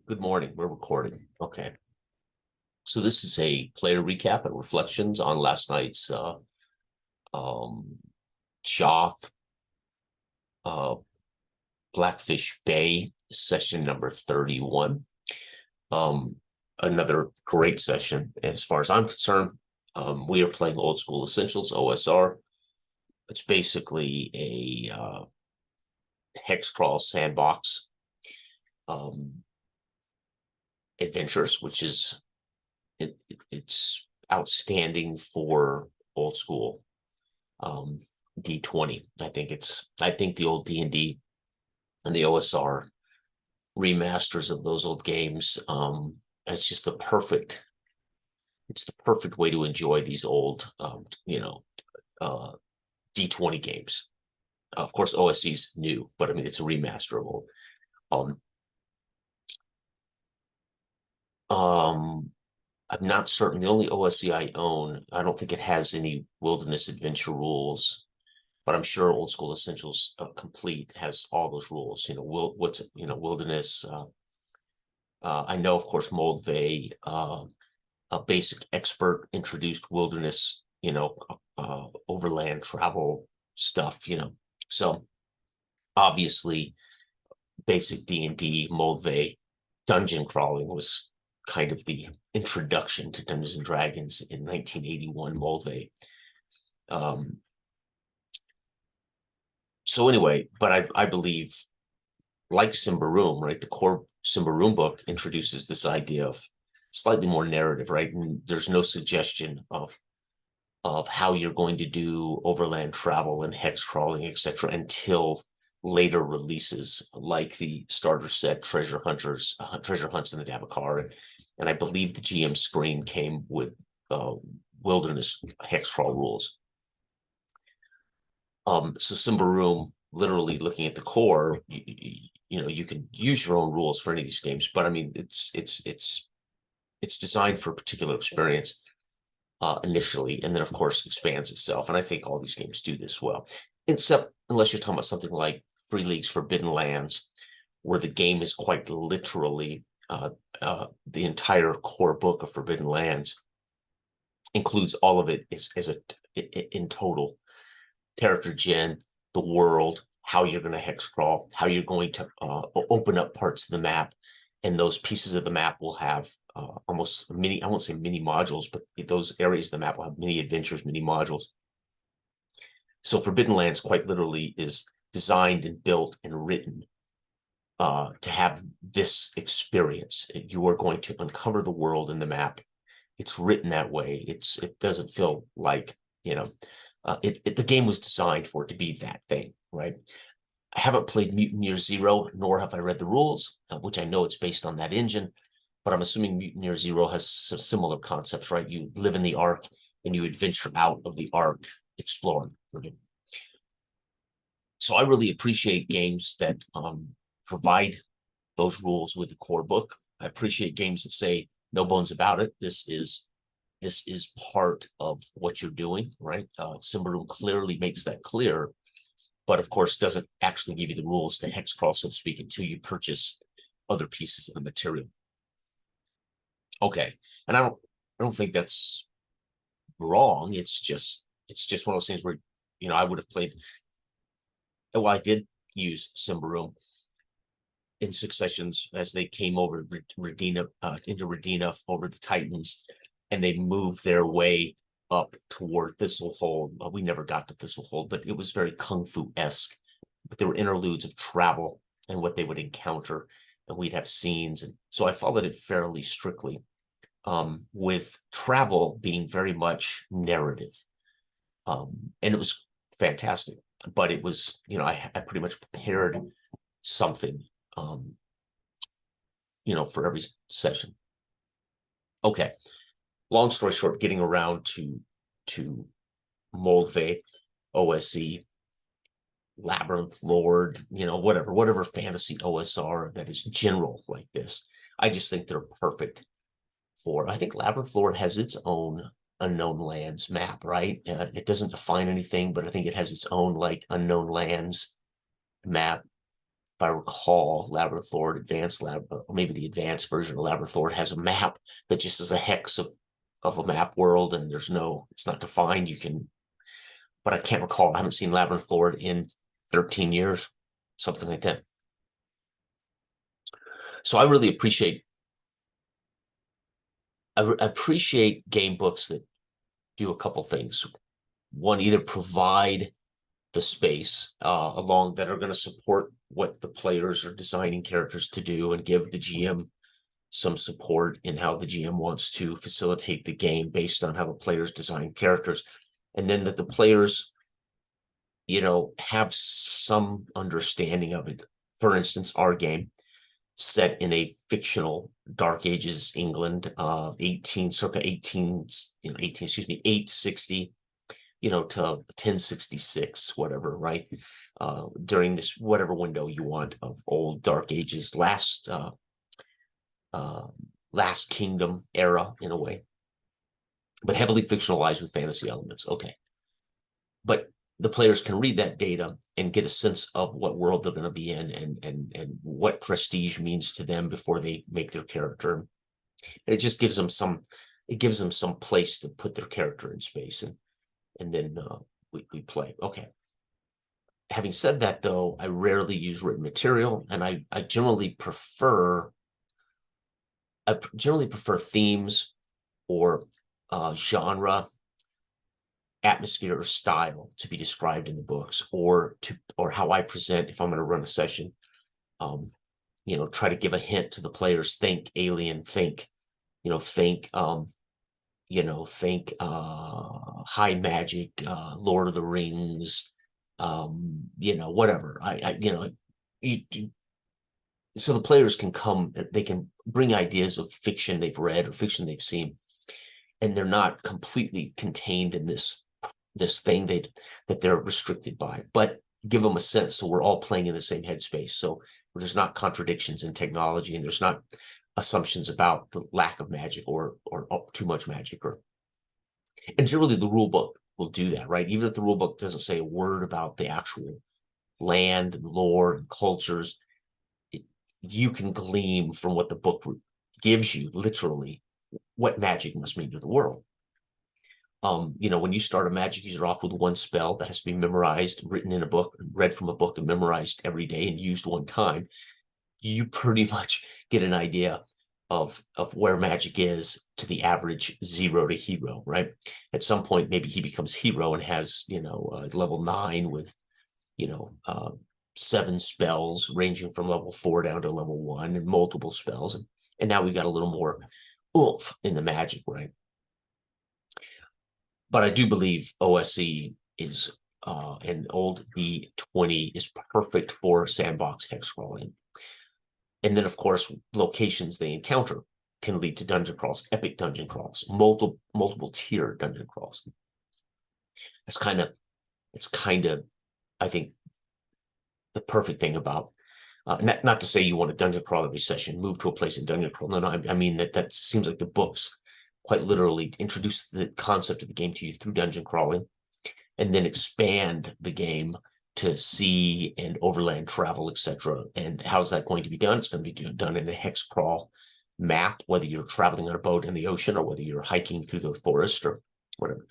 Good morning. We're recording. Okay. So this is a player recap and reflections on last night's um Joth uh Blackfish Bay session number 31. Um Another great session as far as I'm concerned. We are playing Old School Essentials, OSR. It's basically a hex crawl sandbox adventures, which is it's outstanding for old school D20. I think the old D&D and the OSR remasters of those old games, it's just it's the perfect way to enjoy these old uh D20 games. Of course OSC's new, but I mean it's a remaster of old. um um I'm not certain. The only OSC I own, I don't think it has any wilderness adventure rules, but I'm sure Old School Essentials Complete has all those rules. Wilderness. I know, of course, Moldvay, a basic expert introduced wilderness, overland travel stuff. So obviously, basic D&D, Moldvay, dungeon crawling was kind of the introduction to Dungeons and Dragons in 1981, Moldvay. So anyway, but I believe, like Simbaroom, right? The core Simbaroom book introduces this idea of slightly more narrative, right? And there's no suggestion of how you're going to do overland travel and hex crawling, etc., until later releases, like the starter set Treasure Hunts in the Davakar, and I believe the GM screen came with wilderness hex crawl rules. So Simbaroom, literally looking at the core, you can use your own rules for any of these games, but I mean, it's designed for a particular experience initially, and then of course expands itself. And I think all these games do this well, except unless you're talking about something like Free League's Forbidden Lands, where the game is quite literally the entire core book of Forbidden Lands includes all of it in total character gen, the world, how you're going to hex crawl, how you're going to open up parts of the map, and those pieces of the map will have almost mini, I won't say mini modules, but those areas of the map will have mini adventures, mini modules. So Forbidden Lands quite literally is designed and built and written to have this experience. You are going to uncover the world in the map. It's written that way. It doesn't feel like, the game was designed for it to be that thing, right? I haven't played Mutineer Zero, nor have I read the rules, which I know it's based on that engine, but I'm assuming Mutineer Zero has some similar concepts, right? You live in the Ark and you adventure out of the Ark exploring. Right? So I really appreciate games that provide those rules with the core book. I appreciate games that say, no bones about it, this is part of what you're doing, right? Simbaroom clearly makes that clear, but of course doesn't actually give you the rules to hex crawl, so to speak, until purchase other pieces of the material. Okay, and I don't think that's wrong. It's just one of those things where I would have played. Well, I did use Simbaroom in successions as they came over Redina into Redina over the Titans, and they moved their way up toward Thistlehold. We never got to Thistlehold, but it was very Kung Fu-esque. But there were interludes of travel and what they would encounter, and we'd have scenes. And so I followed it fairly strictly, with travel being very much narrative. And it was fantastic. But it was, I pretty much prepared something, for every session. Okay. Long story short, getting around to Moldvay, OSC, Labyrinth Lord, whatever fantasy OSR that is general like this. I just think they're perfect for. I think Labyrinth Lord has its own unknown lands map, right? It doesn't define anything, but I think it has its own like unknown lands map. if I recall, Labyrinth Lord, Advanced Lab, or maybe the advanced version of Labyrinth Lord has a map that just is a hex of a map world, and it's not defined. You can, but I can't recall. I haven't seen Labyrinth Lord in 13 years, something like that. So I really appreciate game books that do a couple things. One, either provide the space along that are going to support what the players are designing characters to do, and give the GM some support in how the GM wants to facilitate the game based on how the players design characters. And then that the players, have some understanding of it. For instance, our game, set in a fictional Dark Ages England, circa 860, to 1066, whatever, right? During this whatever window you want of old Dark Ages, last kingdom era in a way, but heavily fictionalized with fantasy elements. Okay, but the players can read that data and get a sense of what world they're going to be in, and what prestige means to them before they make their character. And it just gives them some place to put their character in space, and then we play. Okay. Having said that, though, I rarely use written material, and I generally prefer themes or genre, atmosphere, or style to be described in the books, or how I present if I'm going to run a session. Try to give a hint to the players. Think alien. Think high magic, Lord of the Rings, whatever. So the players can come, they can bring ideas of fiction they've read or fiction they've seen, and they're not completely contained in this thing that they're restricted by, but give them a sense, so we're all playing in the same headspace. So there's not contradictions in technology, and there's not assumptions about the lack of magic or too much magic, and generally the rule book will do that, right? Even if the rule book doesn't say a word about the actual land and lore and cultures, you can glean from what the book gives you, literally, what magic must mean to the world. When you start a magic user off with one spell that has to be memorized, written in a book, read from a book, and memorized every day and used one time, you pretty much get an idea of where magic is to the average 0 to hero, right? At some point, maybe he becomes hero and has, level 9 with, 7 spells ranging from level 4 down to level 1, and multiple spells. And now we've got a little more oomph in the magic, right? But I do believe OSE is, and old D20 is perfect for sandbox hex crawling. And then, of course, locations they encounter can lead to dungeon crawls, epic dungeon crawls, multiple tier dungeon crawls. It's kind of, I think, the perfect thing about, not to say you want a dungeon crawl every session, move to a place in dungeon crawl. No, I mean that seems like the books quite literally introduce the concept of the game to you through dungeon crawling, and then expand the game to sea and overland travel, etc. And how's that going to be done? It's going to be done in a hex crawl map, whether you're traveling on a boat in the ocean or whether you're hiking through the forest or whatever.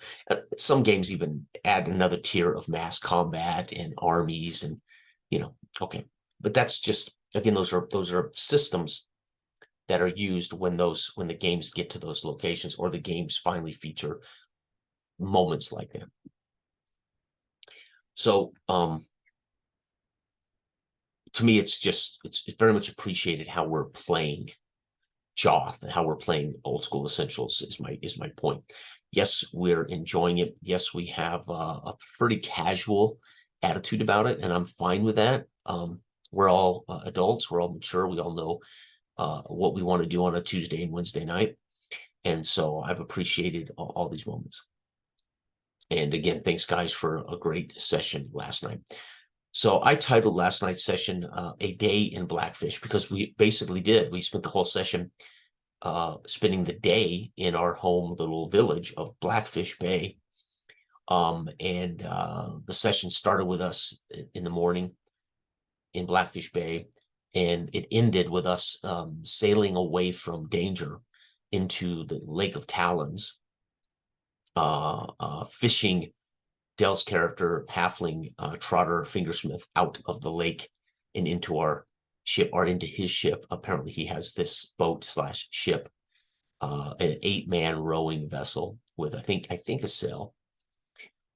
Some games even add another tier of mass combat and armies, and okay. But that's just, again, those are systems that are used when the games get to those locations, or the games finally feature moments like that. So to me, it's very much appreciated how we're playing Joth and how we're playing Old School Essentials is my point. Yes, we're enjoying it. Yes, we have a pretty casual attitude about it, and I'm fine with that. We're all adults. We're all mature. We all know what we want to do on a Tuesday and Wednesday night. And so I've appreciated all these moments. And again, thanks, guys, for a great session last night. So I titled last night's session A Day in Blackfish, because we basically did. We spent the whole session spending the day in our home little village of Blackfish Bay. And the session started with us in the morning in Blackfish Bay, and it ended with us sailing away from danger into the Lake of Talons, fishing Dell's character, Halfling Trotter Fingersmith, out of the lake and into our ship, or into his ship. Apparently, he has this boat slash ship, an 8-man rowing vessel with I think a sail.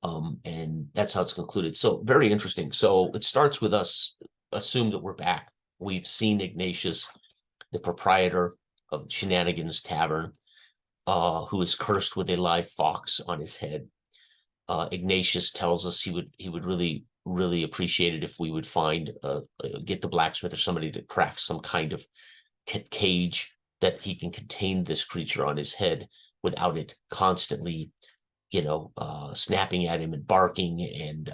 And that's how it's concluded. So very interesting. So it starts with us assume that we're back. We've seen Ignatius, the proprietor of Shenanigans Tavern, who is cursed with a live fox on his head. Ignatius tells us he would really appreciate it if we would find get the blacksmith or somebody to craft some kind of cage that he can contain this creature on his head without it constantly, snapping at him and barking and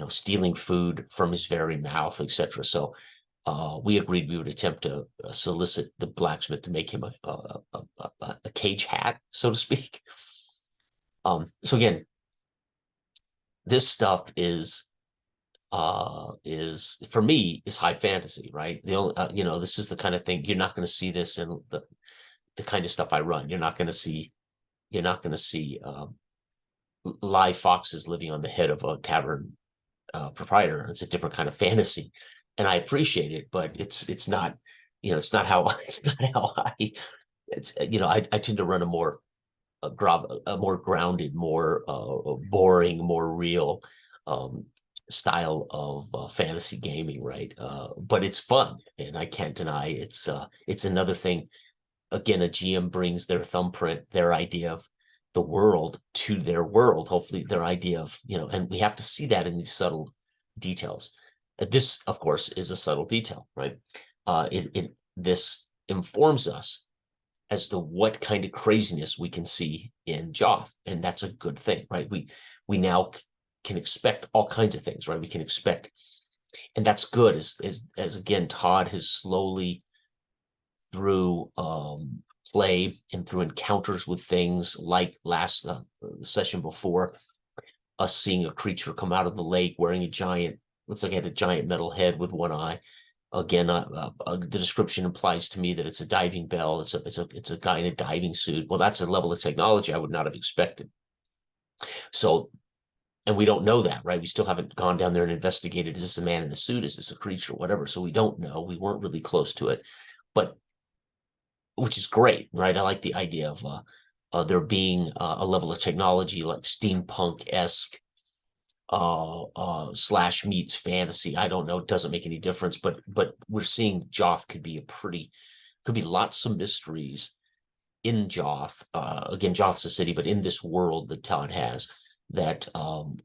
stealing food from his very mouth, etc. So we agreed we would attempt to solicit the blacksmith to make him a cage hat, so to speak. So again, this stuff is for me is high fantasy, right? The only this is the kind of thing you're not going to see this in the kind of stuff I run. You're not going to see live foxes living on the head of a tavern proprietor. It's a different kind of fantasy, and I appreciate it, but it's not it's not how I I tend to run a more grounded, more boring, more real style of fantasy gaming, right? But it's fun, and I can't deny it's another thing. Again, a GM brings their thumbprint, their idea of the world to their world, hopefully their idea of, and we have to see that in these subtle details. This, of course, is a subtle detail, right? This informs us as to what kind of craziness we can see in Joth, and that's a good thing, right? We now can expect all kinds of things, right? We can expect, and that's good as again, Todd has slowly through play and through encounters with things like last session before, us seeing a creature come out of the lake wearing looks like it had a giant metal head with one eye. Again, the description implies to me that it's a diving bell. It's a guy in a diving suit. Well, that's a level of technology I would not have expected. So, and we don't know that, right? We still haven't gone down there and investigated. Is this a man in a suit? Is this a creature? Whatever. So we don't know. We weren't really close to it, but which is great, right? I like the idea of there being a level of technology like steampunk-esque slash meets fantasy. I don't know. It doesn't make any difference, but we're seeing Joth could be lots of mysteries in Joth. Again, Joth's a city, but in this world that Todd has that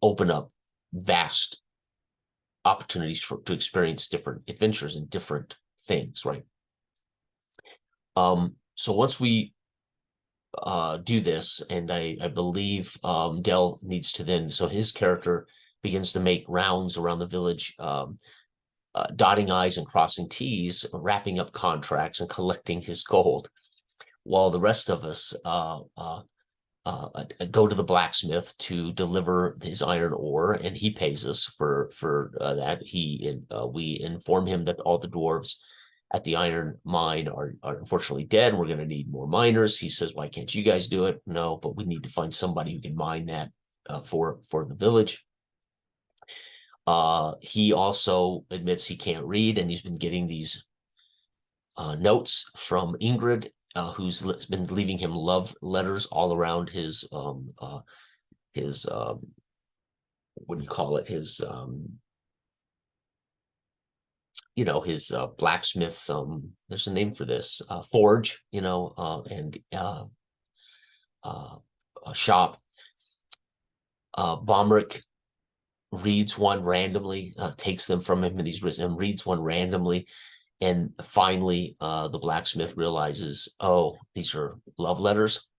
open up vast opportunities to experience different adventures and different things, right? So once we do this, and I believe Dell needs to then, so his character begins to make rounds around the village, dotting I's and crossing T's, wrapping up contracts and collecting his gold, while the rest of us go to the blacksmith to deliver his iron ore, and he pays us for that. We inform him that all the dwarves at the iron mine are unfortunately dead, and we're going to need more miners. He says, why can't you guys do it? No, but we need to find somebody who can mine that for the village. He also admits he can't read, and he's been getting these notes from Ingrid, who's been leaving him love letters all around his what do you call it? His his blacksmith, there's a name for this, forge, and shop. Bomrick reads one randomly, takes them from him, and reads one randomly. And finally, the blacksmith realizes, oh, these are love letters.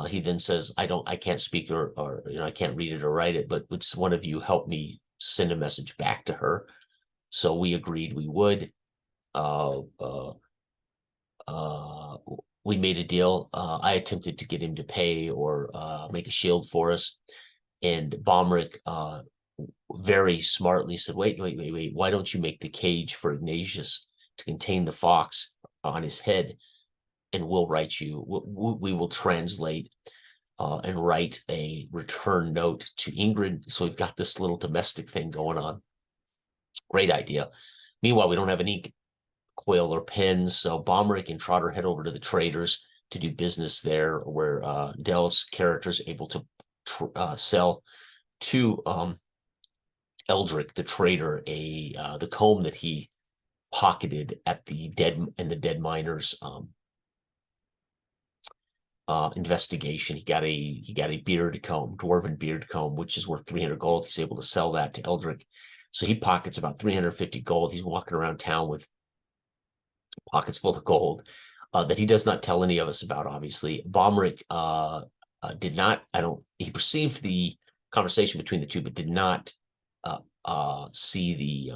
He then says, I can't speak or I can't read it or write it, but would one of you help me send a message back to her? So we agreed we would. We made a deal. I attempted to get him to pay or make a shield for us. And Bomrick very smartly said, wait, why don't you make the cage for Ignatius to contain the fox on his head, and we'll write you, we will translate and write a return note to Ingrid. So we've got this little domestic thing going on. Great idea. Meanwhile, we don't have any quill or pens, so Bomeric and Trotter head over to the traders to do business there, where Dell's character is able to sell to Eldrick, the trader, the comb that he pocketed at the dead miners investigation. He got a beard comb, dwarven beard comb, which is worth 300 gold. He's able to sell that to Eldrick. So he pockets about 350 gold. He's walking around town with pockets full of gold that he does not tell any of us about, obviously. Bomeric did not, he perceived the conversation between the two, but did not see the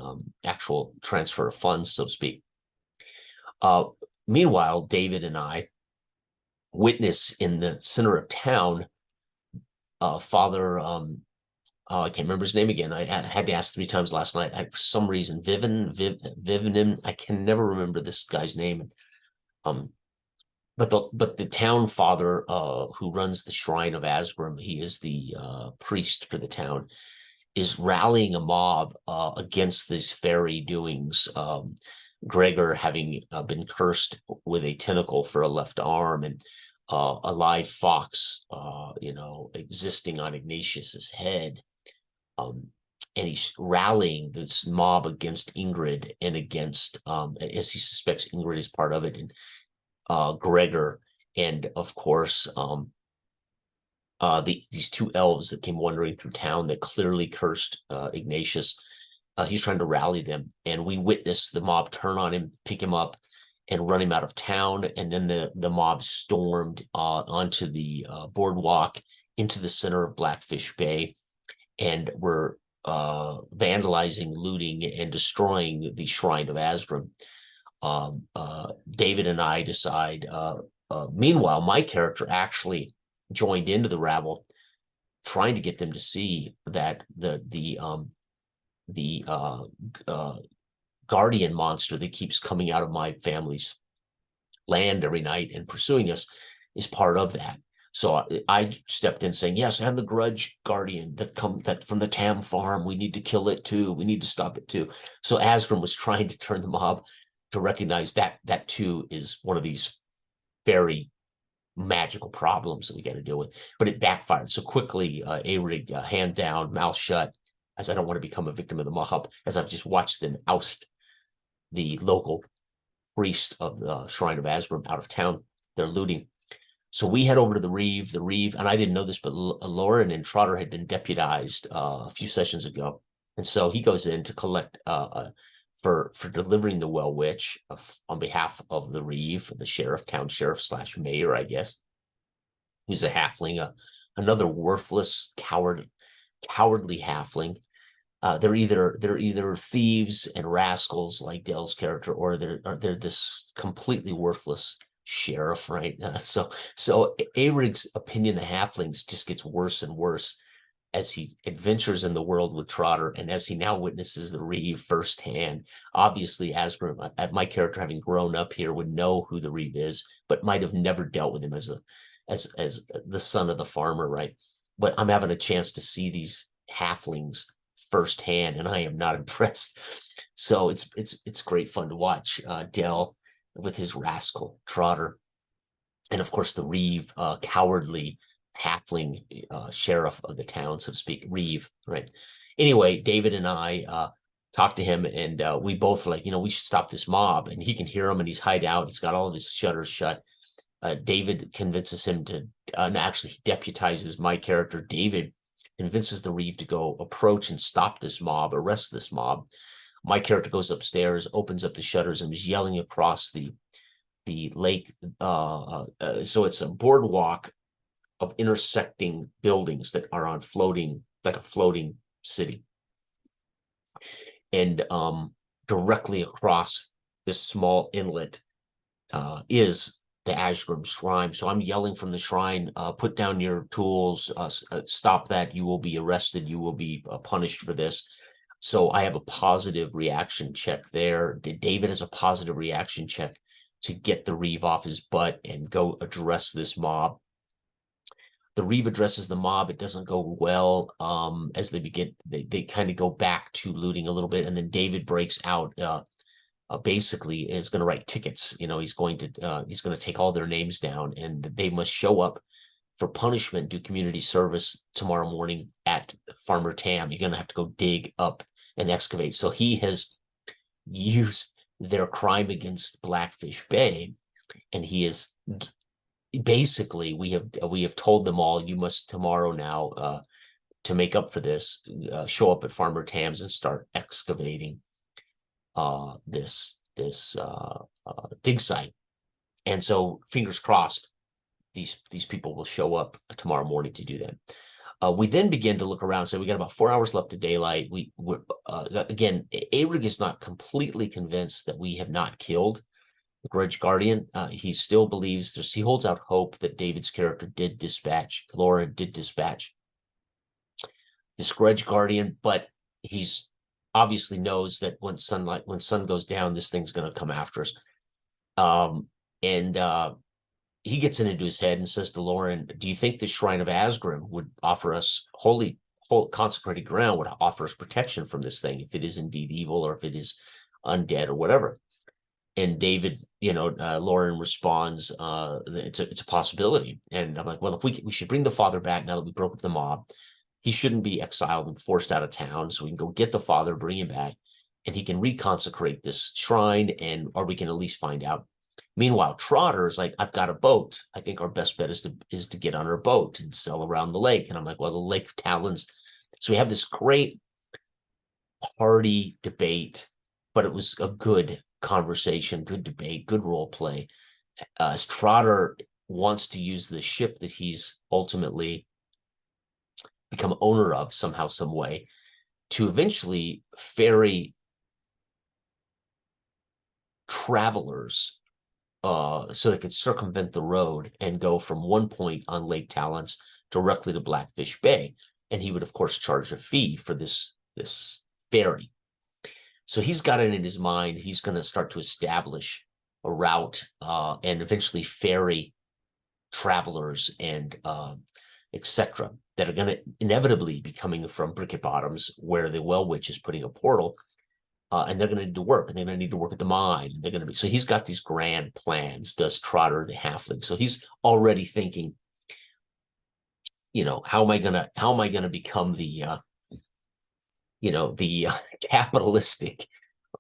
actual transfer of funds, so to speak. Meanwhile, David and I witness in the center of town, Father, I can't remember his name again. I had to ask 3 times last night. For some reason, Vivinim, I can never remember this guy's name. But the town father who runs the shrine of Asgrim, he is the priest for the town, is rallying a mob against these fairy doings. Gregor having been cursed with a tentacle for a left arm, and a live fox, existing on Ignatius's head. And he's rallying this mob against Ingrid and against, as he suspects Ingrid is part of it, and Gregor, and of course, these 2 elves that came wandering through town that clearly cursed Ignatius. He's trying to rally them, and we witness the mob turn on him, pick him up, and run him out of town. And then the mob stormed onto the boardwalk into the center of Blackfish Bay, and were vandalizing, looting, and destroying the shrine of Asgrim. David and I decide, meanwhile, my character actually joined into the rabble, trying to get them to see that the guardian monster that keeps coming out of my family's land every night and pursuing us is part of that. So I stepped in saying, yes, and the grudge guardian that from the Tam farm, we need to kill it too. We need to stop it too. So Asgrim was trying to turn the mob to recognize that too is one of these very magical problems that we got to deal with. But it backfired. So quickly, Arig, hand down, mouth shut, as I don't want to become a victim of the mob, as I've just watched them oust the local priest of the Shrine of Asgrim out of town. They're looting. So we head over to the Reeve. The Reeve, and I didn't know this, but Lauren and Trotter had been deputized a few sessions ago. And so he goes in to collect for delivering the Well Witch on behalf of the Reeve, the sheriff, town sheriff / mayor, I guess, who's a halfling, another worthless, cowardly halfling. They're either thieves and rascals like Dell's character, or they're this completely worthless sheriff, right? So Arig's opinion of halflings just gets worse and worse as he adventures in the world with Trotter, and as he now witnesses the Reeve firsthand. Obviously, Asgrim, my character, having grown up here, would know who the Reeve is, but might have never dealt with him as the son of the farmer, right? But I'm having a chance to see these halflings firsthand, and I am not impressed. So it's great fun to watch Dell with his rascal Trotter, and of course the Reeve, cowardly halfling sheriff of the town, so to speak, Reeve, right? Anyway, David and I talked to him, and we both were like, we should stop this mob. And he can hear him, and he's hide out. He's got all of his shutters shut. David convinces him to, actually he deputizes my character, David, convinces the Reeve to go approach and stop this mob, arrest this mob. My character goes upstairs, opens up the shutters, and is yelling across the lake. So it's a boardwalk of intersecting buildings that are on floating, like a floating city. And directly across this small inlet is the Ashgrim shrine. So I'm yelling from the shrine, put down your tools, stop that, you will be arrested, you will be punished for this. So I have a positive reaction check there. David has a positive reaction check to get the Reeve off his butt and go address this mob. The Reeve addresses the mob. It doesn't go well. As they begin, they kind of go back to looting a little bit, and then David breaks out. Basically is going to write tickets. He's going to take all their names down, and they must show up for punishment, do community service tomorrow morning at Farmer Tam. You're going to have to go dig up and excavate. So he has used their crime against Blackfish Bay, and he is basically, we have told them all, you must tomorrow now, to make up for this, show up at Farmer Tam's and start excavating this dig site. And so fingers crossed, these people will show up tomorrow morning to do that. We then begin to look around. So we got about 4 hours left of daylight. We're again, Arig is not completely convinced that we have not killed the Grudge Guardian. He still believes he holds out hope that David's character did dispatch, Laura did dispatch this Grudge Guardian, but he's obviously knows that when sun goes down, this thing's going to come after us. He gets it into his head and says to Lauren, do you think the Shrine of Asgrim would offer us holy consecrated ground, would offer us protection from this thing if it is indeed evil or if it is undead or whatever? And David, Lauren responds, it's a possibility. And I'm like, well, if we should bring the father back now that we broke up the mob. He shouldn't be exiled and forced out of town. So we can go get the father, bring him back, and he can reconsecrate this shrine, or we can at least find out. Meanwhile, Trotter is like, I've got a boat. I think our best bet is to get on our boat and sail around the lake. And I'm like, well, the Lake of Talons. So we have this great party debate, but it was a good conversation, good debate, good role play. As Trotter wants to use the ship that he's ultimately become owner of somehow, some way, to eventually ferry travelers so they could circumvent the road and go from one point on Lake Talons directly to Blackfish Bay. And he would, of course, charge a fee for this ferry. So he's got it in his mind. He's going to start to establish a route and eventually ferry travelers and etc. that are going to inevitably be coming from Bricket Bottoms, where the Well Witch is putting a portal, and they're going to need to work, and they're going to need to work at the mine. They're going to be so he's got these grand plans. Does Trotter, the halfling? So he's already thinking, how am I gonna become the capitalistic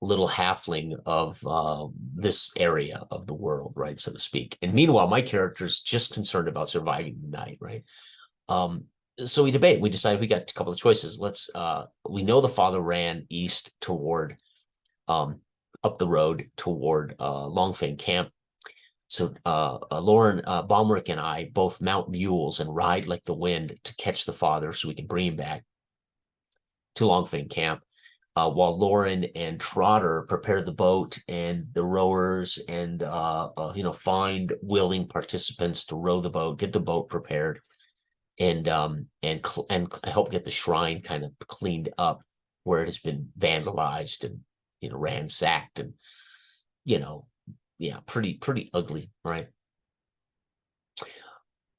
little halfling of this area of the world, right, so to speak. And meanwhile, my character's just concerned about surviving the night, right? So we debate. We decided we got a couple of choices. We know the father ran east toward, up the road toward Longfang Camp. So Lauren Baumrick and I both mount mules and ride like the wind to catch the father so we can bring him back to Longfang Camp, while Lauren and Trotter prepare the boat and the rowers and find willing participants to row the boat, get the boat prepared, and help get the shrine kind of cleaned up where it has been vandalized and ransacked and pretty ugly, right?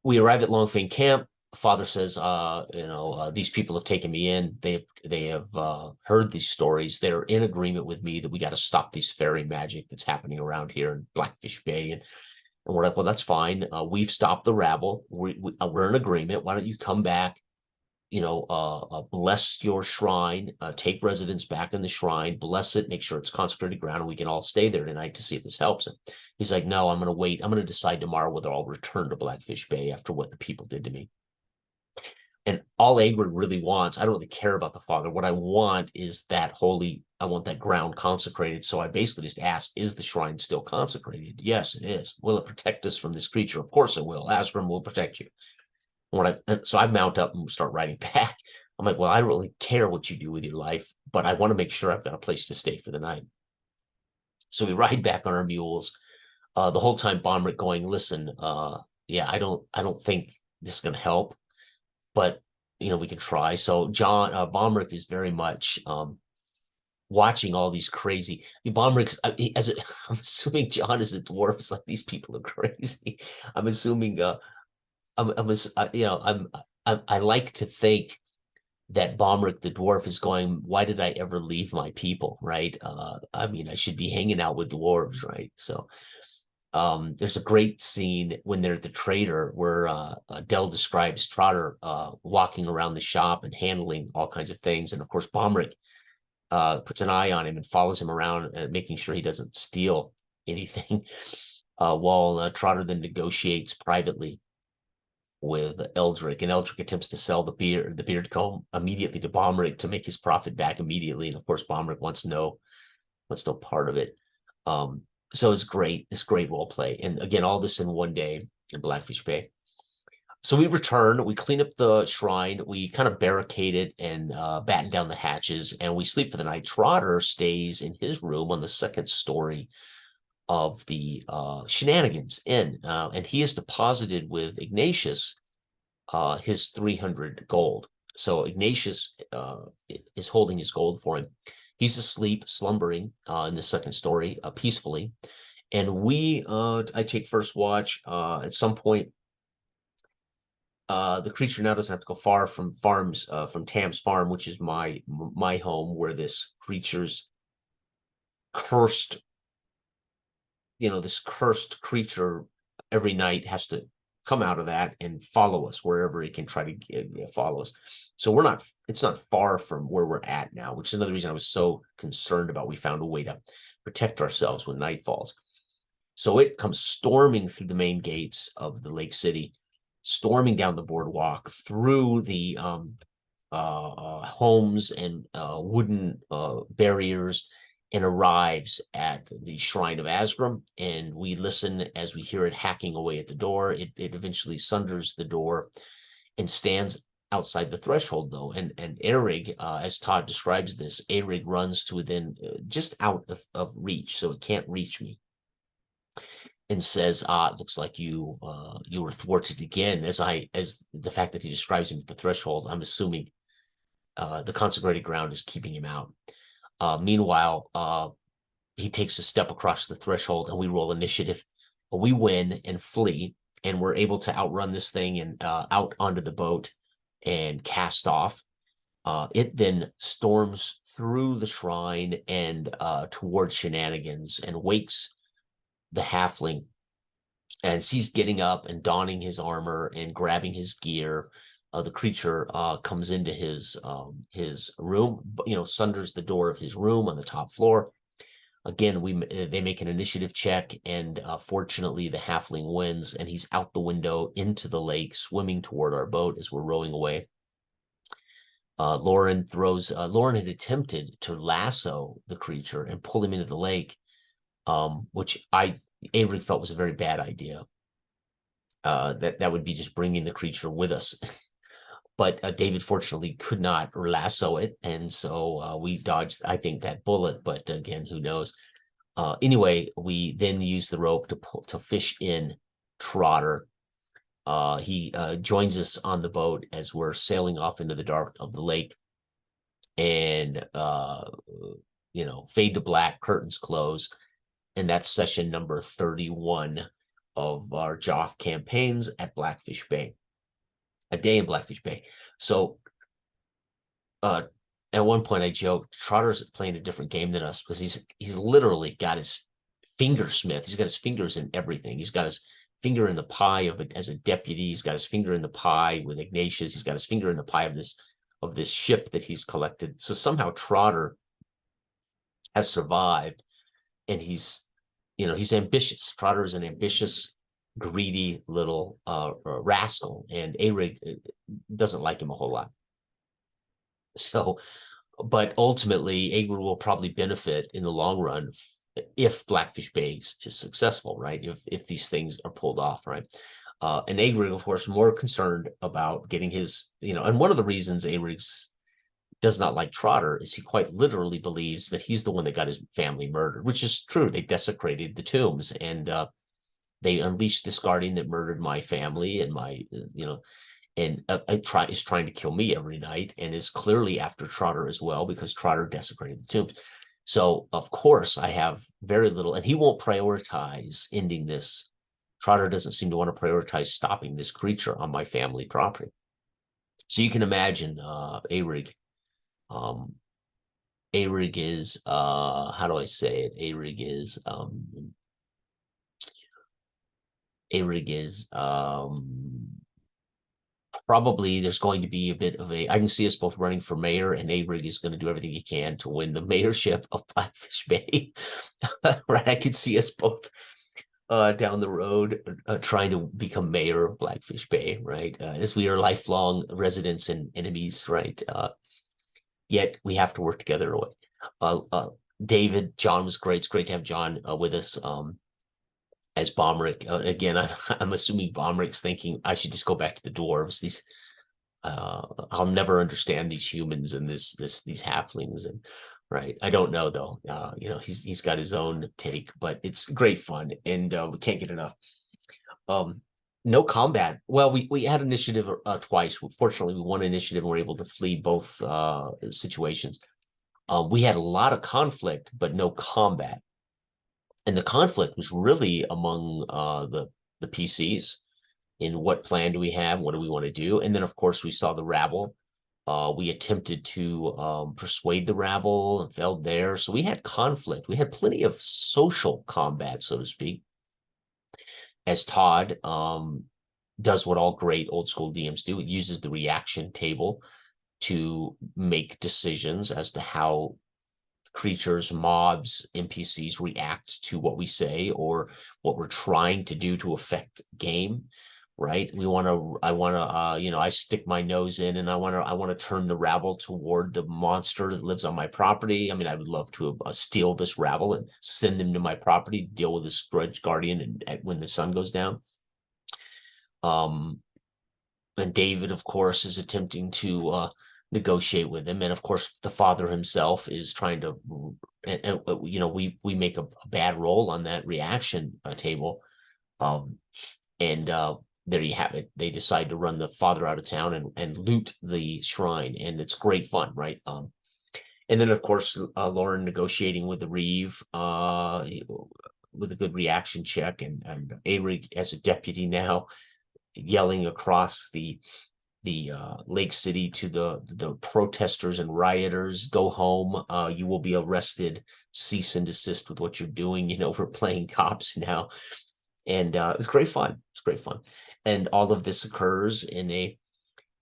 We arrive at Longfang Camp. Father says, these people have taken me in. They have heard these stories. They're in agreement with me that we got to stop this fairy magic that's happening around here in Blackfish Bay. And we're like, well, that's fine. We've stopped the rabble. We're in agreement. Why don't you come back, bless your shrine, take residence back in the shrine, bless it, make sure it's consecrated ground, and we can all stay there tonight to see if this helps him. He's like, no, I'm going to wait. I'm going to decide tomorrow whether I'll return to Blackfish Bay after what the people did to me. And all Aegrid really wants, I don't really care about the father. What I want is I want that ground consecrated. So I basically just ask, is the shrine still consecrated? Yes, it is. Will it protect us from this creature? Of course it will. Asgrim will protect you. So I mount up and start riding back. I'm like, well, I don't really care what you do with your life, but I want to make sure I've got a place to stay for the night. So we ride back on our mules. The whole time Bomrick going, listen, yeah, I don't think this is going to help, but we can try. So John Bomrick is very much watching all these crazy. I mean, Bomrick's I'm assuming John is a dwarf. It's like these people are crazy. I'm assuming I like to think that Bomrick the dwarf is going, why did I ever leave my people, right? I mean, I should be hanging out with dwarves, right? So there's a great scene when they're at the trader where Dell describes Trotter walking around the shop and handling all kinds of things. And of course, Bomrick puts an eye on him and follows him around, making sure he doesn't steal anything, while Trotter then negotiates privately with Eldrick, and Eldrick attempts to sell the beard comb immediately to Bomrick to make his profit back immediately. And of course, Bomrick wants no part of it. So it's great. It's great role play. And again, all this in one day in Blackfish Bay. So we return, we clean up the shrine, we kind of barricade it and batten down the hatches, and we sleep for the night. Trotter stays in his room on the second story of the Shenanigans Inn, and he is deposited with Ignatius his 300 gold. So Ignatius is holding his gold for him. He's asleep, slumbering in the second story peacefully. And I take first watch. At some point, the creature now doesn't have to go far from from Tam's farm, which is my home, where this creature's cursed, this cursed creature every night has to come out of that and follow us wherever it can try to follow us. So it's not far from where we're at now, which is another reason I was so concerned about. We found a way to protect ourselves when night falls. So it comes storming through the main gates of the Lake City, storming down the boardwalk through the homes and wooden barriers, and arrives at the Shrine of Asgrim. And we listen as we hear it hacking away at the door. It eventually sunders the door and stands outside the threshold, though. And Erig, as Todd describes this, Erig runs to within, just out of reach, so it can't reach me, and says, it looks like you were thwarted again. As the fact that he describes him at the threshold, I'm assuming the consecrated ground is keeping him out. Meanwhile, he takes a step across the threshold, and we roll initiative. We win and flee, and we're able to outrun this thing and out onto the boat and cast off. It then storms through the shrine and towards Shenanigans, and wakes the halfling, and sees getting up and donning his armor and grabbing his gear. The creature comes into his room, sunders the door of his room on the top floor. Again, they make an initiative check, and fortunately the halfling wins, and he's out the window into the lake, swimming toward our boat as we're rowing away. Lauren had attempted to lasso the creature and pull him into the lake, which Avery felt was a very bad idea. That would be just bringing the creature with us. But David fortunately could not lasso it, and so we dodged, I think, that bullet. But again, who knows? Anyway, we then use the rope to fish in Trotter. He joins us on the boat as we're sailing off into the dark of the lake, and fade to black, curtains close, and that's session number 31 of our Joth campaigns at Blackfish Bay. A day in Blackfish Bay. So at one point I joked, Trotter's playing a different game than us, because he's literally got his fingersmith. He's got his fingers in everything. He's got his finger in the pie of it as a deputy. He's got his finger in the pie with Ignatius. He's got his finger in the pie of this ship that he's collected. So somehow Trotter has survived, and he's ambitious. Trotter is an ambitious, greedy little rascal, and Arig doesn't like him a whole lot. So, but ultimately, Arig will probably benefit in the long run if Blackfish Bay is successful, right? If these things are pulled off, right? And Arig, of course, more concerned about getting his, and one of the reasons Arig does not like Trotter is he quite literally believes that he's the one that got his family murdered, which is true. They desecrated the tombs, and they unleashed this guardian that murdered my family and my, and is trying to kill me every night, and is clearly after Trotter as well, because Trotter desecrated the tombs. So of course I have very little, and he won't prioritize ending this. Trotter doesn't seem to want to prioritize stopping this creature on my family property. So you can imagine Arig. Arig is how do I say it? Arig is probably there's going to be a bit of I can see us both running for mayor, and Arig is going to do everything he can to win the mayorship of Blackfish Bay. Right? I could see us both down the road trying to become mayor of Blackfish Bay, right? As we are lifelong residents and enemies, right? Yet we have to work together in a way. David, John was great. It's great to have John with us as Bomrick. Again, I'm assuming Bomrick's thinking I should just go back to the dwarves. These I'll never understand these humans and these halflings, and right. I don't know though. He's got his own take, but it's great fun, and we can't get enough. No combat. Well, we had initiative twice. Fortunately, we won initiative and were able to flee both situations. We had a lot of conflict, but no combat. And the conflict was really among the PCs in what plan do we have, what do we want to do, and then of course we saw the rabble. We attempted to persuade the rabble and failed there. So we had conflict. We had plenty of social combat, so to speak, as Todd does what all great old school DMs do. It uses the reaction table to make decisions as to how creatures, mobs, NPCs react to what we say or what we're trying to do to affect game. Right? I stick my nose in, and I want to turn the rabble toward the monster that lives on my property. I mean, I would love to steal this rabble and send them to my property, deal with this grudge guardian, and when the sun goes down. And David, of course, is attempting to negotiate with him, and of course, the father himself is trying to. We make a bad roll on that reaction table, and there you have it. They decide to run the father out of town and loot the shrine, and it's great fun, right? And then of course Lauren negotiating with the Reeve with a good reaction check, and Arig as a deputy now yelling across the Lake City to the protesters and rioters, go home, you will be arrested, cease and desist with what you're doing. We're playing cops now. And it was great fun. It's great fun. And all of this occurs in a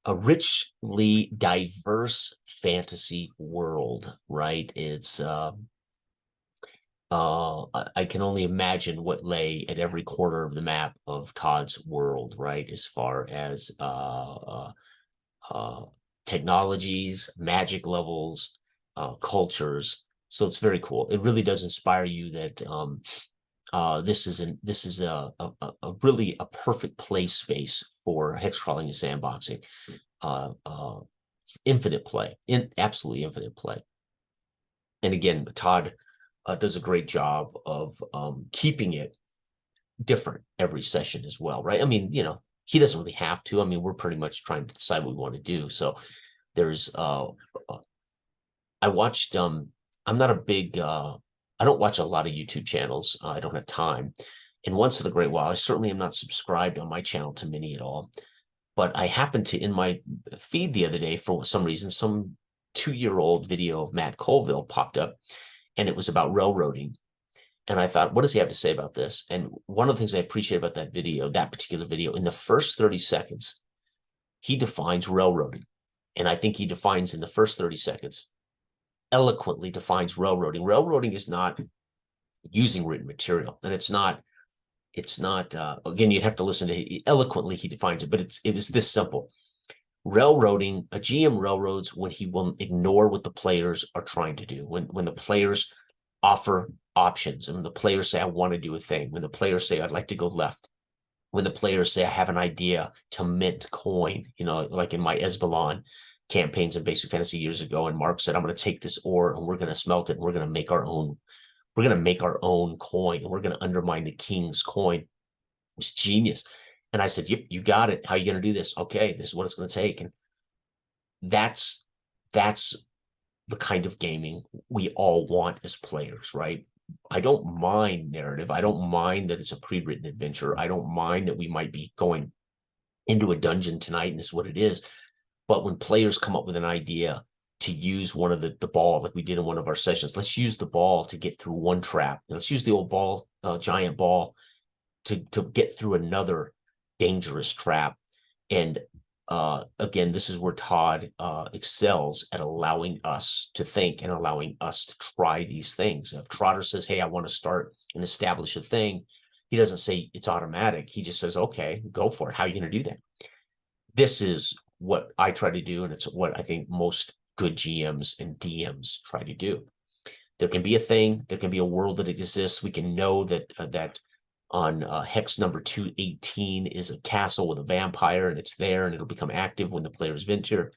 richly diverse fantasy world, right? It's I can only imagine what lay at every corner of the map of Todd's world, right? As far as technologies, magic levels, cultures. So it's very cool. It really does inspire you that this is a really a perfect play space for hex crawling and sandboxing. Infinite play, absolutely infinite play. And again, Todd does a great job of keeping it different every session as well, right? I mean, he doesn't really have to. I mean, we're pretty much trying to decide what we want to do. So there's I watched I'm not a big I don't watch a lot of YouTube channels. I don't have time. And once in a great while, I certainly am not subscribed on my channel to many at all. But I happened to, in my feed the other day, for some reason, some 2-year-old video of Matt Colville popped up, and it was about railroading. And I thought, what does he have to say about this? And one of the things I appreciate about that video, that particular video, in the first 30 seconds, he defines railroading. And I think he defines in the first 30 seconds, eloquently defines railroading. Railroading is not using written material, and it's not again, you'd have to listen to eloquently he defines it, but it was this simple. Railroading, a GM railroads when he will ignore what the players are trying to do, when the players offer options, and when the players say I want to do a thing, when the players say I'd like to go left, when the players say I have an idea to mint coin, like in my Esbalon campaigns in Basic Fantasy years ago, and Mark said I'm going to take this ore and we're going to smelt it and we're going to make our own coin, and we're going to undermine the king's coin. was genius. And I said, yep, you got it. How are you going to do this? Okay, this is what it's going to take. And that's the kind of gaming we all want as players, right? I don't mind narrative. I don't mind that it's a pre-written adventure. I don't mind that we might be going into a dungeon tonight and this is what it is. But when players come up with an idea to use one of the ball, like we did in one of our sessions, let's use the ball to get through one trap. Let's use the old ball, giant ball, to get through another dangerous trap. And again, this is where Todd excels at allowing us to think and allowing us to try these things. If Trotter says, hey, I want to start and establish a thing, he doesn't say it's automatic. He just says, okay, go for it. How are you going to do that? This is what I try to do, and it's what I think most good GMs and DMs try to do. There can be a thing, there can be a world that exists. We can know that that on hex number 218 is a castle with a vampire, and it's there, and it'll become active when the players venture.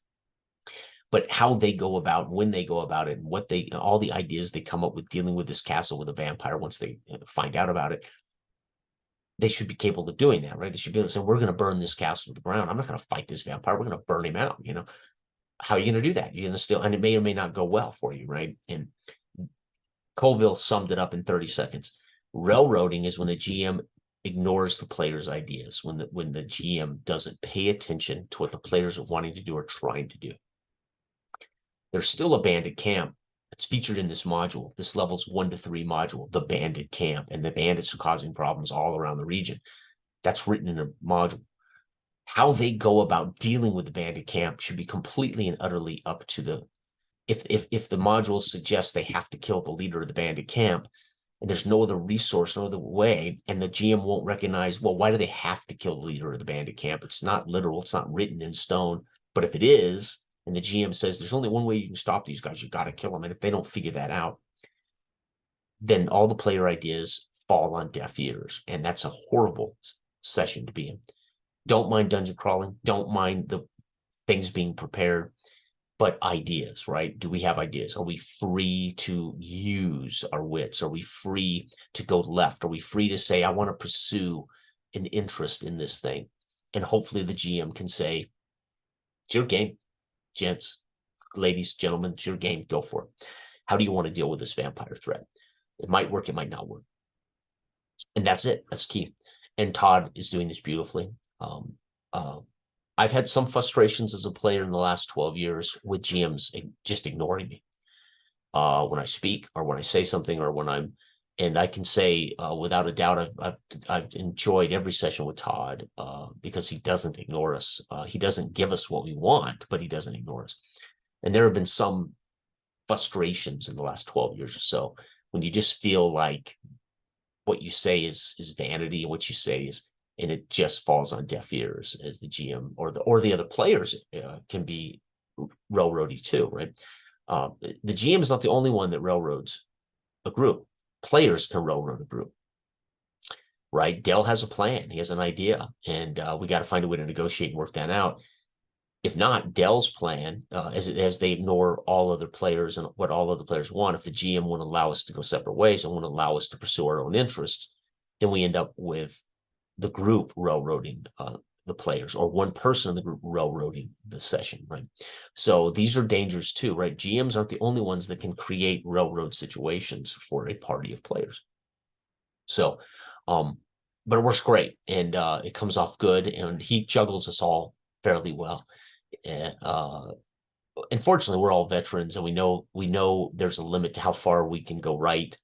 But how they go about, when they go about it, and what they, all the ideas they come up with dealing with this castle with a vampire once they find out about it, they should be capable of doing that, right? They should be able to say, we're going to burn this castle to the ground. I'm not going to fight this vampire. We're going to burn him out. You know, how are you going to do that? You're going to still, and it may or may not go well for you, right? And Colville summed it up in 30 seconds. Railroading is when a GM ignores the player's ideas, when the GM doesn't pay attention to what the players are wanting to do or trying to do. There's still a bandit camp. It's featured in this module. This level's 1 to 3 module, the bandit camp, and the bandits are causing problems all around the region. That's written in a module. How they go about dealing with the bandit camp should be completely and utterly up to the, if the module suggests they have to kill the leader of the bandit camp, and there's no other resource, no other way, and the GM won't recognize, well, why do they have to kill the leader of the bandit camp? It's not literal, it's not written in stone. But if it is, and the GM says there's only one way you can stop these guys, you got to kill them. And if they don't figure that out, then all the player ideas fall on deaf ears. And that's a horrible session to be in. Don't mind dungeon crawling. Don't mind the things being prepared, but ideas, right? Do we have ideas? Are we free to use our wits? Are we free to go left? Are we free to say, I want to pursue an interest in this thing? And hopefully the GM can say, it's your game, gents, ladies, gentlemen, it's your game, go for it. How do you want to deal with this vampire threat? It might work, it might not work. And that's it, that's key. And Todd is doing this beautifully. I've had some frustrations as a player in the last 12 years with GMs just ignoring me when I speak or when I say something or when I'm, and I can say without a doubt, I've enjoyed every session with Todd because he doesn't ignore us. He doesn't give us what we want, but he doesn't ignore us. And there have been some frustrations in the last 12 years or so when you just feel like what you say is vanity and what you say is, and it just falls on deaf ears as the GM or the other players can be railroady too, right? The GM is not the only one that railroads a group. Players can railroad a group, right? Dell has a plan. He has an idea, and we got to find a way to negotiate and work that out. If not, Dell's plan, as they ignore all other players and what all other players want, if the GM won't allow us to go separate ways and won't allow us to pursue our own interests, then we end up with the group railroading the players, or one person in the group railroading the session, right? So these are dangers too, right? GMs aren't the only ones that can create railroad situations for a party of players. So, but it works great, and it comes off good, and he juggles us all fairly well. Unfortunately, we're all veterans, and we know there's a limit to how far we can go right.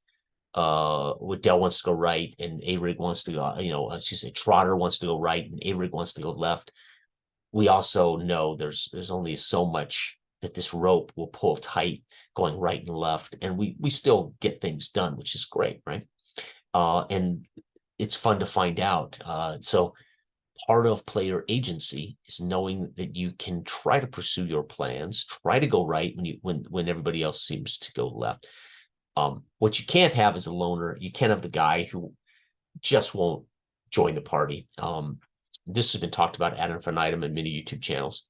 Dell wants to go right, and Arig wants to go, I should say Trotter wants to go right, and Arig wants to go left. We also know there's only so much that this rope will pull tight going right and left, and we still get things done, which is great, right? And it's fun to find out. So part of player agency is knowing that you can try to pursue your plans, try to go right when everybody else seems to go left. What you can't have is a loner. You can't have the guy who just won't join the party. This has been talked about ad infinitum in many YouTube channels.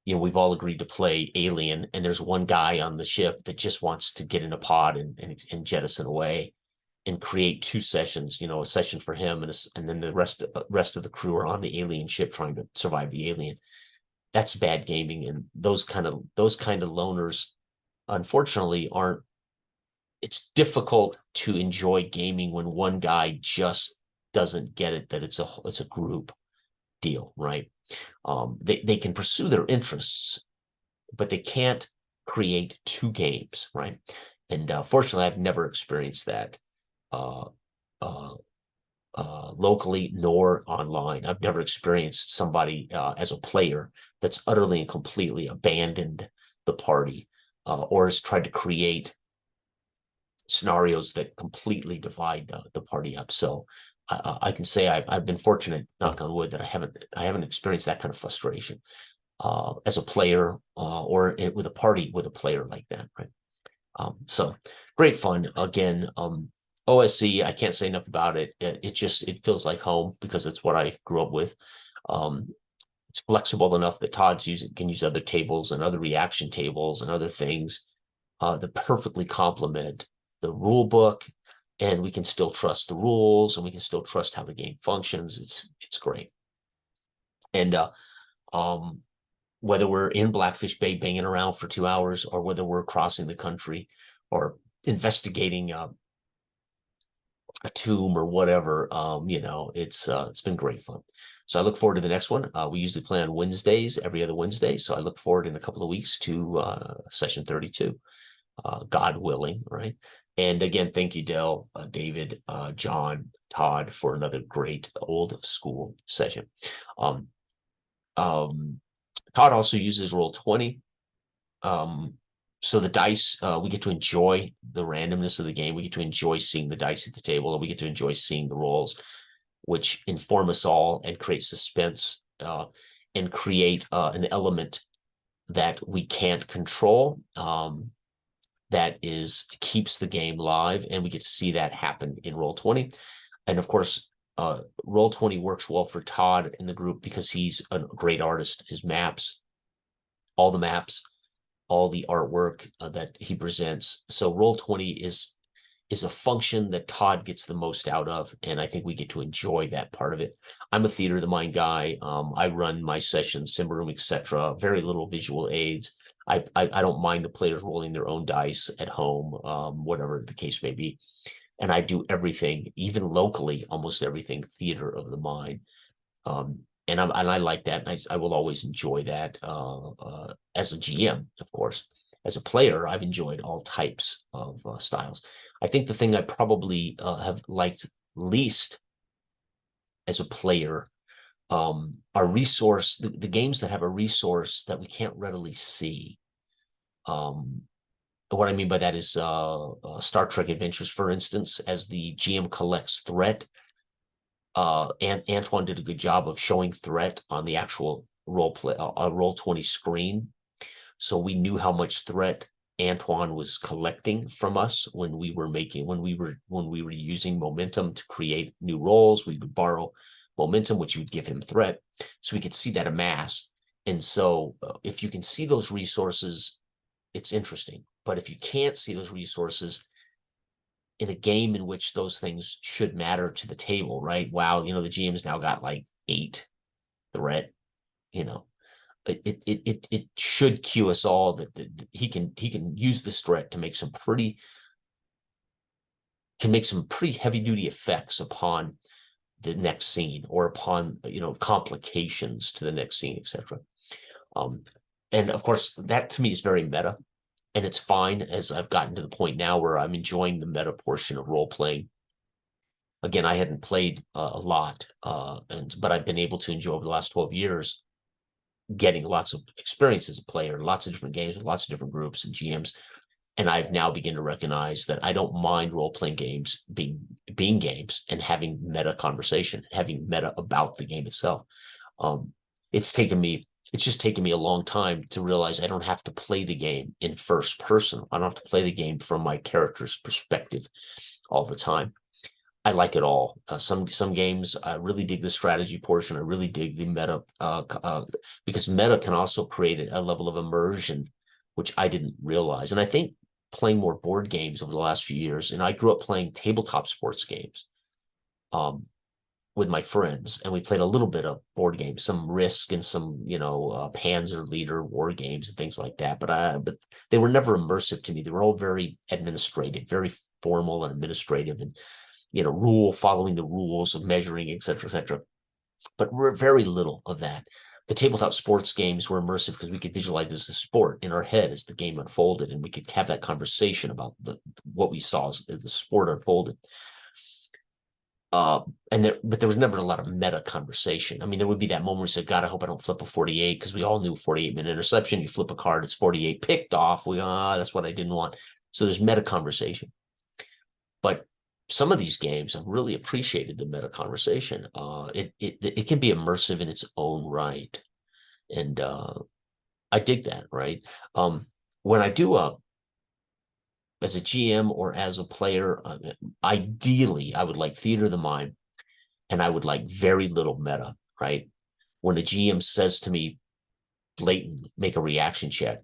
We've all agreed to play Alien, and there's one guy on the ship that just wants to get in a pod and jettison away. and create 2 sessions, a session for him and then the rest of the crew are on the alien ship trying to survive the alien. That's bad gaming, and those kind of loners, unfortunately, aren't. It's difficult to enjoy gaming when one guy just doesn't get it that it's a group deal, right? They can pursue their interests, but they can't create 2 games, right? And fortunately, I've never experienced that uh, uh, locally nor online. I've never experienced somebody as a player that's utterly and completely abandoned the party or has tried to create scenarios that completely divide the party up. So I can say I've been fortunate, knock on wood, that I haven't experienced that kind of frustration as a player or with a party with a player like that, right? So great fun. Again, OSC, I can't say enough about it. It feels like home because it's what I grew up with. Um, it's flexible enough that can use other tables and other reaction tables and other things that perfectly complement the rule book, and we can still trust the rules and we can still trust how the game functions. It's great. And whether we're in Blackfish Bay banging around for 2 hours or whether we're crossing the country or investigating a tomb or whatever, it's been great fun. So I look forward to the next one. We usually play on Wednesdays, every other Wednesday. So I look forward in a couple of weeks to session 32, God willing, right? And again, thank you, Dell, David, John, Todd, for another great old school session. Um, um, Todd also uses Roll20. So the dice, we get to enjoy the randomness of the game. We get to enjoy seeing the dice at the table, and we get to enjoy seeing the rolls, which inform us all and create suspense and create an element that we can't control. That keeps the game live, and we get to see that happen in Roll20. And of course, Roll20 works well for Todd in the group because he's a great artist. His maps, all the maps, all the artwork that he presents. So Roll20 is a function that Todd gets the most out of, and I think we get to enjoy that part of it. I'm a theater of the mind guy. I run my sessions, Simba Room, etc. Very little visual aids. I don't mind the players rolling their own dice at home, whatever the case may be. And I do everything, even locally, almost everything theater of the mind. And I like that. And I will always enjoy that as a GM, of course. As a player, I've enjoyed all types of styles. I think the thing I probably have liked least as a player are the games that have a resource that we can't readily see. What I mean by that is Star Trek Adventures, for instance, as the GM collects threat. And Antoine did a good job of showing threat on the actual Roll20 screen. So we knew how much threat Antoine was collecting from us when we were using momentum to create new rolls. We would borrow momentum, which would give him threat. So we could see that amass. And so if you can see those resources, it's interesting. But if you can't see those resources in a game in which those things should matter to the table, right? Wow, the GM's now got like 8 threat, it should cue us all that he can use this threat to make some pretty heavy duty effects upon the next scene or upon complications to the next scene, etc. And of course, that to me is very meta, and it's fine as I've gotten to the point now where I'm enjoying the meta portion of role playing. Again, I hadn't played a lot, but I've been able to enjoy over the last 12 years getting lots of experience as a player, lots of different games with lots of different groups and GMs. And I've now begun to recognize that I don't mind role-playing games being games and having meta conversation, having meta about the game itself. It's just taken me a long time to realize I don't have to play the game in first person. I don't have to play the game from my character's perspective all the time. I like it all. Some games, I really dig the strategy portion. I really dig the meta because meta can also create a level of immersion, which I didn't realize. And I think playing more board games over the last few years, and I grew up playing tabletop sports games with my friends, and we played a little bit of board games, some Risk and some, Panzer Leader war games and things like that. But they were never immersive to me. They were all very administrative, very formal and administrative, and following the rules of measuring, et cetera, et cetera. But we're very little of that. The tabletop sports games were immersive because we could visualize the sport in our head as the game unfolded, and we could have that conversation about what we saw as the sport unfolded. But there was never a lot of meta conversation. I mean, there would be that moment where we said, God, I hope I don't flip a 48, because we all knew 48-minute interception. You flip a card, it's 48 picked off. That's what I didn't want. So there's meta conversation. But some of these games, I've really appreciated the meta conversation. It can be immersive in its own right. And I dig that, right? When I do as a GM or as a player, ideally, I would like theater of the mind, and I would like very little meta, right? When a GM says to me, blatant, make a reaction check,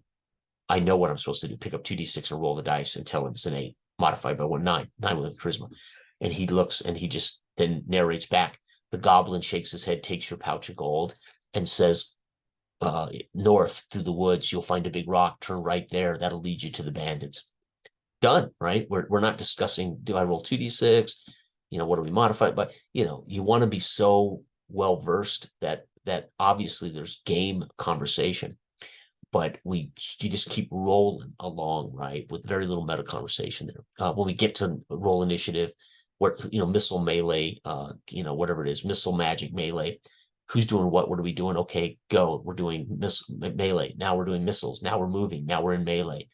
I know what I'm supposed to do. Pick up 2d6 and roll the dice and tell him it's an 8, modified by 9 with a charisma. And he looks and he just then narrates back. The goblin shakes his head, takes your pouch of gold, and says, north through the woods, you'll find a big rock, turn right there. That'll lead you to the bandits. Done, right? We're not discussing, do I roll 2d6? What do we modify? But, you want to be so well versed that obviously there's game conversation, but you just keep rolling along, right? With very little meta conversation there. When we get to roll initiative, missile melee, whatever it is, missile magic melee, who's doing what are we doing? Okay, go. We're doing melee. Now we're doing missiles. Now we're moving. Now we're in melee.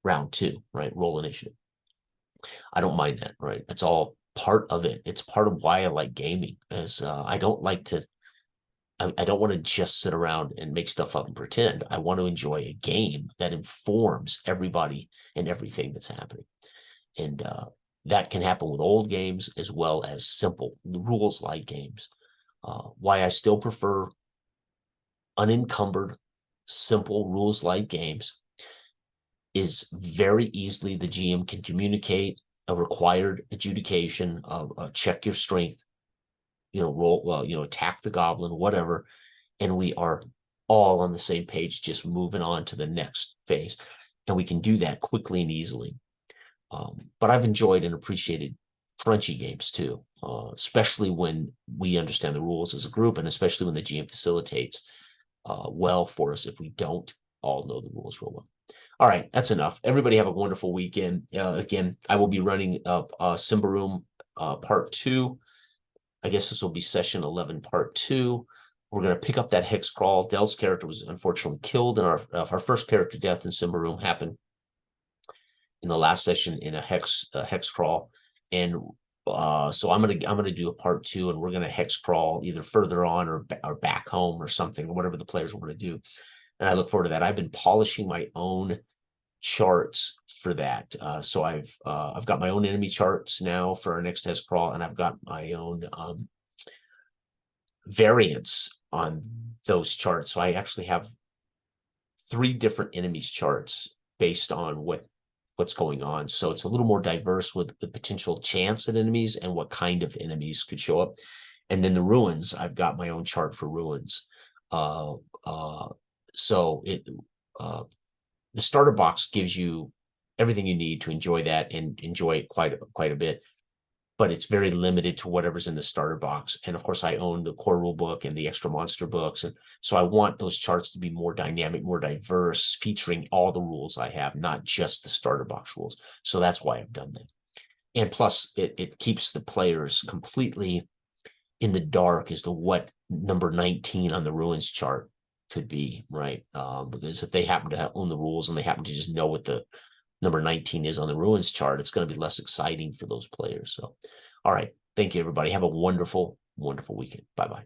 Round 2, right? Roll initiative. I don't mind that, right? That's all part of it. It's part of why I like gaming, is I don't want to just sit around and make stuff up and pretend. I want to enjoy a game that informs everybody and everything that's happening. And that can happen with old games as well as simple rules-light games. Why I still prefer unencumbered, simple rules-light games is very easily the GM can communicate a required adjudication of check your strength, roll, attack the goblin, whatever, and we are all on the same page, just moving on to the next phase. And we can do that quickly and easily. But I've enjoyed and appreciated Frenchy games too, especially when we understand the rules as a group, and especially when the GM facilitates well for us if we don't all know the rules real well. All right, that's enough. Everybody have a wonderful weekend. Again, I will be running up Symbaroum Part 2. I guess this will be Session 11, Part 2. We're going to pick up that hex crawl. Dell's character was unfortunately killed, and our first character death in Symbaroum happened in the last session in a hex crawl. And so I'm gonna do a Part 2, and we're gonna hex crawl either further on or back home or something, or whatever the players want to do. And I look forward to that. I've been polishing my own charts for that. So I've got my own enemy charts now for our next test crawl, and I've got my own variants on those charts. So I actually have 3 different enemies charts based on what's going on. So it's a little more diverse with the potential chance at enemies and what kind of enemies could show up. And then the ruins, I've got my own chart for ruins. So the starter box gives you everything you need to enjoy that and enjoy it quite a bit, but it's very limited to whatever's in the starter box. And of course, I own the core rule book and the extra monster books, and so I want those charts to be more dynamic, more diverse, featuring all the rules I have, not just the starter box rules. So that's why I've done that. And plus, it keeps the players completely in the dark as to what number 19 on the ruins chart could be, right? Because if they happen to own the rules and they happen to just know what the number 19 is on the ruins chart, it's going to be less exciting for those players. So, all right. Thank you, everybody. Have a wonderful, wonderful weekend. Bye-bye.